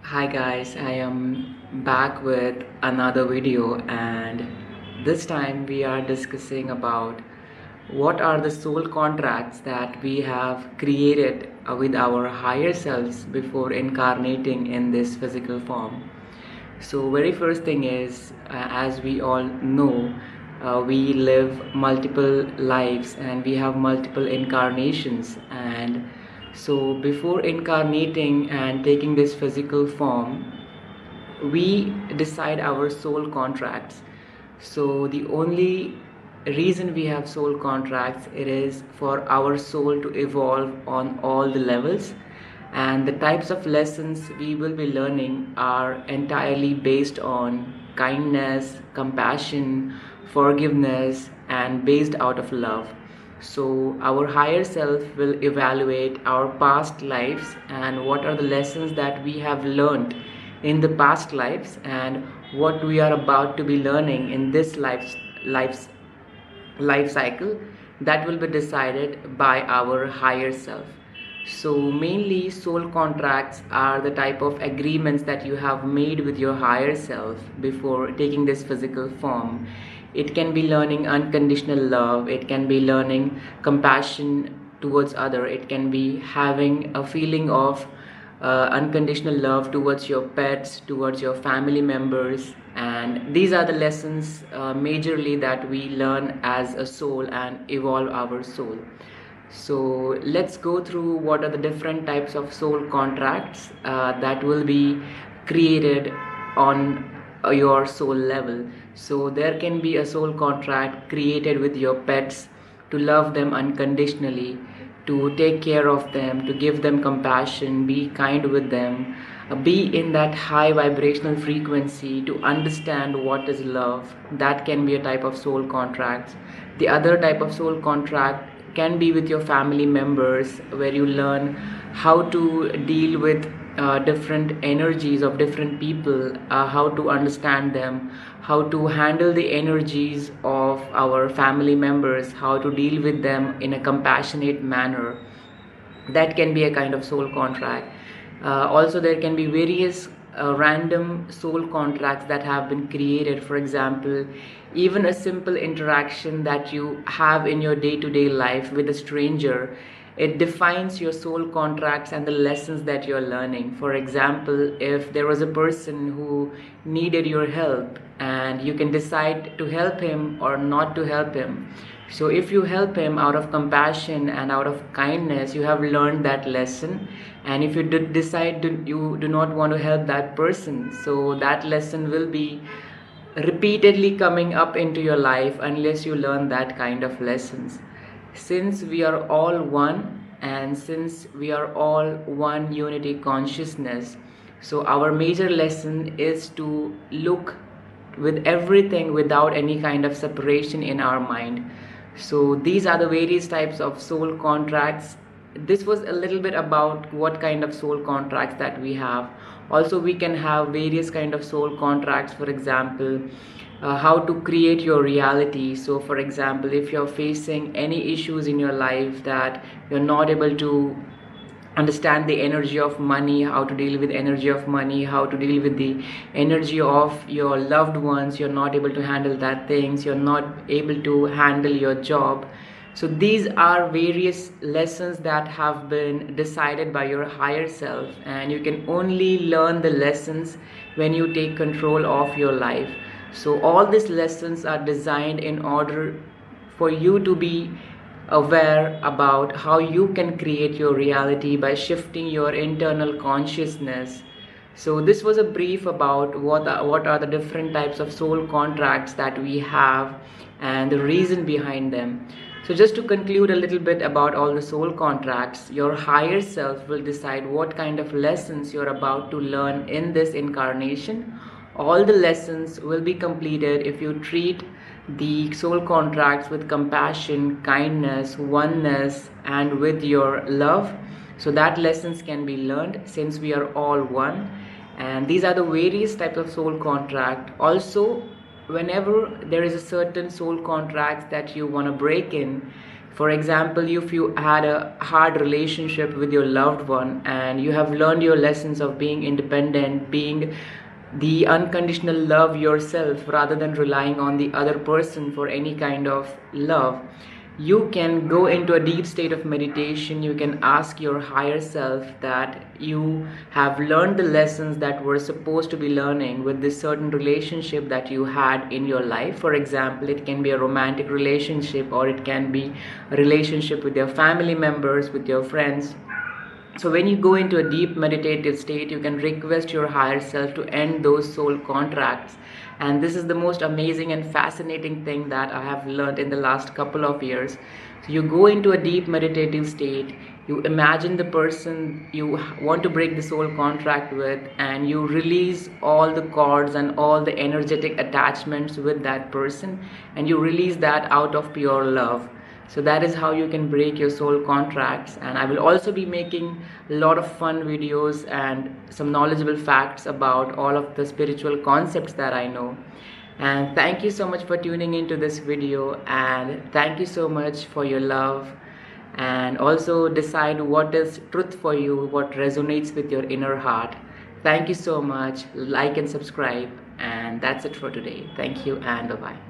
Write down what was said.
Hi guys, I am back with another video, and this time we are discussing about what are the soul contracts that we have created with our higher selves before incarnating in this physical form. So very first thing is, as we all know, we live multiple lives and we have multiple incarnations. And so before incarnating and taking this physical form, we decide our soul contracts. So the only reason we have soul contracts, it is for our soul to evolve on all the levels, and the types of lessons we will be learning are entirely based on kindness, compassion, forgiveness, and based out of love. So our higher self will evaluate our past lives and what are the lessons that we have learned in the past lives and what we are about to be learning in this life cycle, that will be decided by our higher self. So mainly soul contracts are the type of agreements that you have made with your higher self before taking this physical form. It can be learning unconditional love, it can be learning compassion towards other, it can be having a feeling of unconditional love towards your pets, towards your family members, and these are the lessons majorly that we learn as a soul and evolve our soul. So let's go through what are the different types of soul contracts that will be created on your soul level. So there can be a soul contract created with your pets to love them unconditionally, to take care of them, to give them compassion, be kind with them, be in that high vibrational frequency to understand what is love. That can be a type of soul contract. The other type of soul contract can be with your family members, where you learn how to deal with different energies of different people, how to understand them, how to handle the energies of our family members, how to deal with them in a compassionate manner. That can be a kind of soul contract. Also there can be various random soul contracts that have been created. For example, even a simple interaction that you have in your day-to-day life with a stranger, it defines your soul contracts and the lessons that you're learning. For example, if there was a person who needed your help and you can decide to help him or not to help him. So if you help him out of compassion and out of kindness, you have learned that lesson. And if you decide you do not want to help that person, so that lesson will be repeatedly coming up into your life unless you learn that kind of lessons. Since we are all one, and since we are all one unity consciousness, so our major lesson is to look with everything without any kind of separation in our mind. So these are the various types of soul contracts. This was a little bit about what kind of soul contracts that we have. Also we can have various kind of soul contracts. For example, how to create your reality. So for example, if you're facing any issues in your life that you're not able to understand the energy of money, how to deal with energy of money, how to deal with the energy of your loved ones, you're not able to handle that things, you're not able to handle your job. So these are various lessons that have been decided by your higher self, and you can only learn the lessons when you take control of your life. So all these lessons are designed in order for you to be aware about how you can create your reality by shifting your internal consciousness. So this was a brief about what are the different types of soul contracts that we have and the reason behind them. So just to conclude a little bit about all the soul contracts, your higher self will decide what kind of lessons you're about to learn in this incarnation. All the lessons will be completed if you treat the soul contracts with compassion, kindness, oneness, and with your love. So that lessons can be learned since we are all one. And these are the various types of soul contract. Also, whenever there is a certain soul contract that you want to break in, For example, if you had a hard relationship with your loved one and you have learned your lessons of being independent, being the unconditional love yourself rather than relying on the other person for any kind of love, you can go into a deep state of meditation. You can ask your higher self that you have learned the lessons that were supposed to be learning with this certain relationship that you had in your life. For example, it can be a romantic relationship, or it can be a relationship with your family members, with your friends. So when you go into a deep meditative state, you can request your higher self to end those soul contracts. And this is the most amazing and fascinating thing that I have learned in the last couple of years. So you go into a deep meditative state, you imagine the person you want to break the soul contract with, and you release all the cords and all the energetic attachments with that person, and you release that out of pure love. So that is how you can break your soul contracts. And I will also be making a lot of fun videos and some knowledgeable facts about all of the spiritual concepts that I know. And thank you so much for tuning into this video, and thank you so much for your love. And also decide what is truth for you, what resonates with your inner heart. Thank you so much. Like and subscribe, and that's it for today. Thank you and bye bye.